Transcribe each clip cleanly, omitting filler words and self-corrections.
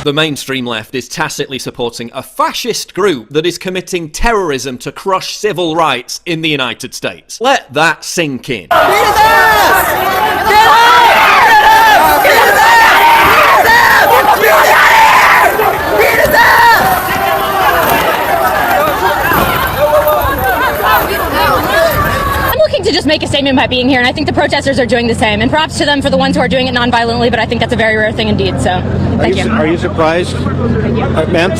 The mainstream left is tacitly supporting a fascist group that is committing terrorism to crush civil rights in the United States. Let that sink in. To just make a statement by being here, and I think the protesters are doing the same, and props to them for the ones who are doing it non-violently, but I think that's a very rare thing indeed, so thank you. Are you surprised, ma'am?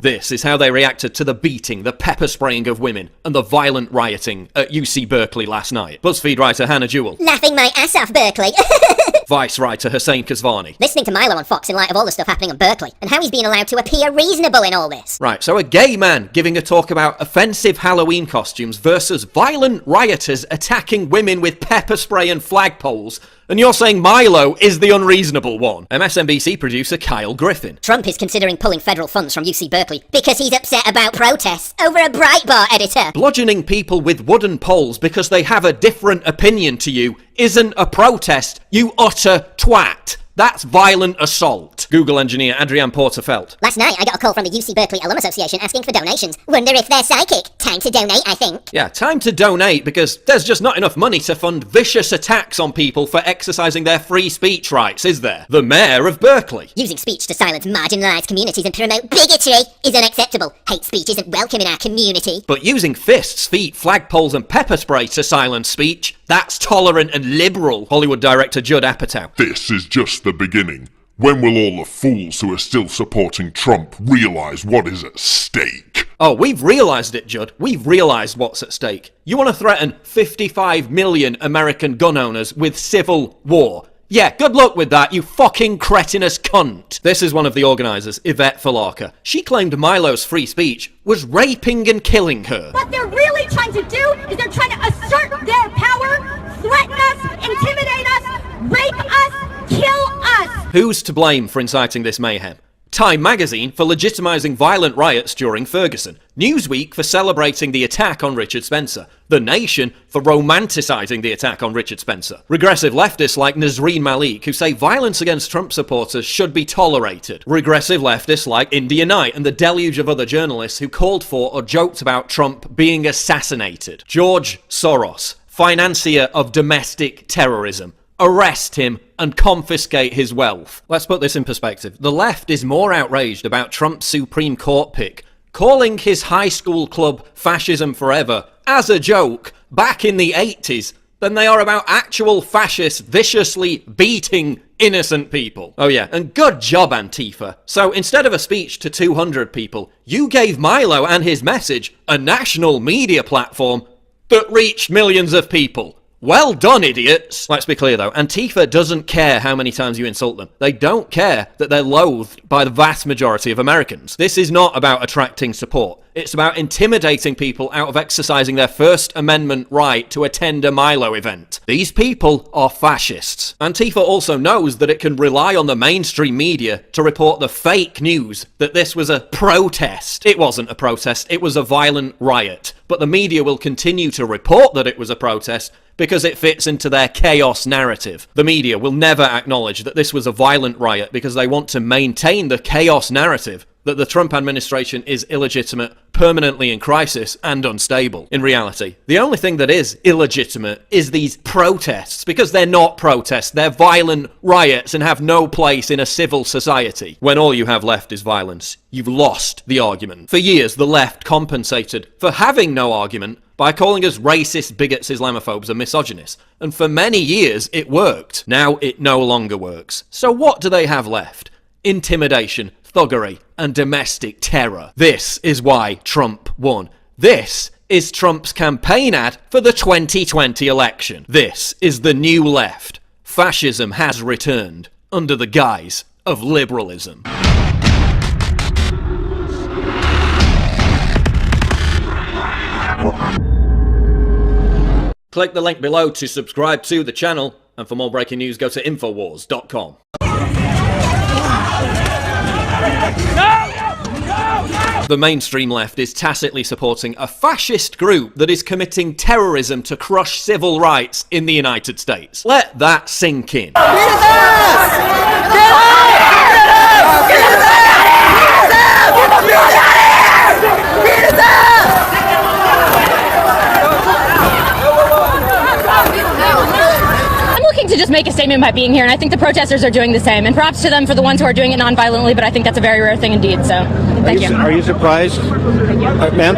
This is how they reacted to the beating, the pepper spraying of women, and the violent rioting at UC Berkeley last night. BuzzFeed writer Hannah Jewell. Laughing my ass off, Berkeley. Vice writer Hussein Kasvani. Listening to Milo on Fox in light of all the stuff happening at Berkeley, and how he's being allowed to appear reasonable in all this. Right, so a gay man giving a talk about offensive Halloween costumes versus violent rioters attacking women with pepper spray and flagpoles. And you're saying Milo is the unreasonable one. MSNBC producer Kyle Griffin. Trump is considering pulling federal funds from UC Berkeley because he's upset about protests over a Breitbart editor. Bludgeoning people with wooden poles because they have a different opinion to you isn't a protest, you utter twat. That's violent assault. Google engineer Adrienne Porterfeld. Last night I got a call from the UC Berkeley Alum Association asking for donations. Wonder if they're psychic. Time to donate, I think. Yeah, time to donate because there's just not enough money to fund vicious attacks on people for exercising their free speech rights, is there? The mayor of Berkeley. Using speech to silence marginalised communities and promote bigotry is unacceptable. Hate speech isn't welcome in our community. But using fists, feet, flagpoles and pepper spray to silence speech, that's tolerant and liberal. Hollywood director Judd Apatow. This is just the beginning. When will all the fools who are still supporting Trump realise what is at stake? Oh, we've realised it, Judd. We've realised what's at stake. You want to threaten 55 million American gun owners with civil war. Yeah, good luck with that, you fucking cretinous cunt. This is one of the organisers, Yvette Falarka. She claimed Milo's free speech was raping and killing her. What they're really trying to do is they're trying to assert their power, threaten us, intimidate us, rape us, kill us. Who's to blame for inciting this mayhem? Time magazine for legitimising violent riots during Ferguson, Newsweek for celebrating the attack on Richard Spencer, The Nation for romanticising the attack on Richard Spencer, regressive leftists like Nazreen Malik who say violence against Trump supporters should be tolerated, regressive leftists like India Knight and the deluge of other journalists who called for or joked about Trump being assassinated, George Soros, financier of domestic terrorism. Arrest him and confiscate his wealth. Let's put this in perspective. The left is more outraged about Trump's Supreme Court pick, calling his high school club Fascism Forever as a joke back in the 80s, than they are about actual fascists viciously beating innocent people. Oh yeah, and good job, Antifa. So instead of a speech to 200 people, you gave Milo and his message a national media platform that reached millions of people. Well done, idiots! Let's be clear though, Antifa doesn't care how many times you insult them. They don't care that they're loathed by the vast majority of Americans. This is not about attracting support. It's about intimidating people out of exercising their First Amendment right to attend a Milo event. These people are fascists. Antifa also knows that it can rely on the mainstream media to report the fake news that this was a protest. It wasn't a protest, it was a violent riot. But the media will continue to report that it was a protest because it fits into their chaos narrative. The media will never acknowledge that this was a violent riot because they want to maintain the chaos narrative that the Trump administration is illegitimate, permanently in crisis, and unstable. In reality, the only thing that is illegitimate is these protests, because they're not protests, they're violent riots and have no place in a civil society. When all you have left is violence, you've lost the argument. For years, the left compensated for having no argument by calling us racist, bigots, Islamophobes, and misogynists. And for many years, it worked. Now it no longer works. So what do they have left? Intimidation, thuggery, and domestic terror. This is why Trump won. This is Trump's campaign ad for the 2020 election. This is the new left. Fascism has returned under the guise of liberalism. Click the link below to subscribe to the channel, and for more breaking news, go to Infowars.com. No! The mainstream left is tacitly supporting a fascist group that is committing terrorism to crush civil rights in the United States. Let that sink in. To just make a statement by being here, and I think the protesters are doing the same. And props to them for the ones who are doing it non-violently, but I think that's a very rare thing indeed. So, thank you. Are you surprised, ma'am?